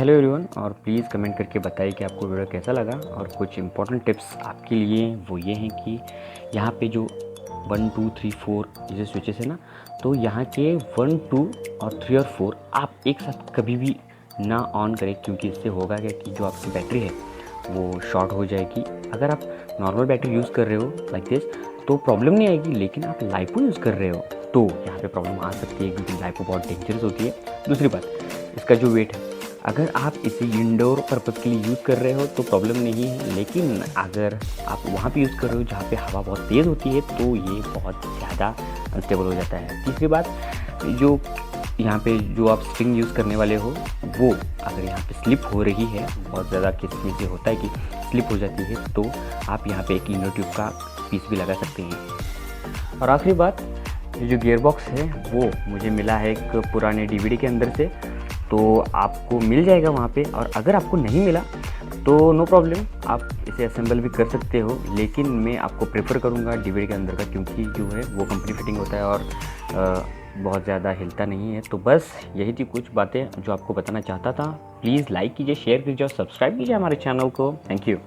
Hello everyone, और please comment करके बताइए कि आपको वीडियो कैसा लगा। और कुछ इंपॉर्टेंट टिप्स आपके लिए वो ये हैं कि यहाँ पे जो 1 2 3 4 जैसे स्विचेस है ना, तो यहाँ के 1 2 और 3 और 4 आप एक साथ कभी भी ना ऑन करें, क्योंकि इससे होगा क्या कि जो आपकी बैटरी है वो शॉर्ट हो जाएगी। अगर आप नॉर्मल बैटरी यूज़ कर रहे हो लाइक दिस तो प्रॉब्लम नहीं आएगी, लेकिन आप लाइपो यूज़ कर रहे हो तो यहाँ पे प्रॉब्लम आ सकती है, क्योंकि लाइपो बहुत डेंजरस होती है। दूसरी बात, इसका जो वेट है, अगर आप इसे इंडोर पर्पज़ के लिए यूज़ कर रहे हो तो प्रॉब्लम नहीं है, लेकिन अगर आप वहाँ पे यूज़ कर रहे हो जहाँ पे हवा बहुत तेज़ होती है तो ये बहुत ज़्यादा अनस्टेबल हो जाता है। तीसरी बात, जो यहाँ पे जो आप स्ट्रिंग यूज़ करने वाले हो वो अगर यहाँ पे स्लिप हो रही है, बहुत ज़्यादा केस में से होता है कि स्लिप हो जाती है, तो आप यहाँ पे एक इनर ट्यूब का पीस भी लगा सकते हैं। और आखिरी बात, ये जो गियर बॉक्स है वो मुझे मिला है एक पुराने डीवीडी के अंदर से, तो आपको मिल जाएगा वहाँ पे। और अगर आपको नहीं मिला तो नो प्रॉब्लम, आप इसे असेंबल भी कर सकते हो, लेकिन मैं आपको प्रेफर करूँगा डीवीडी के अंदर का, क्योंकि जो है वो कंपनी फिटिंग होता है और बहुत ज़्यादा हिलता नहीं है। तो बस यही थी कुछ बातें जो आपको बताना चाहता था। प्लीज़ लाइक कीजिए, शेयर कीजिए और सब्सक्राइब कीजिए हमारे चैनल को। Thank you.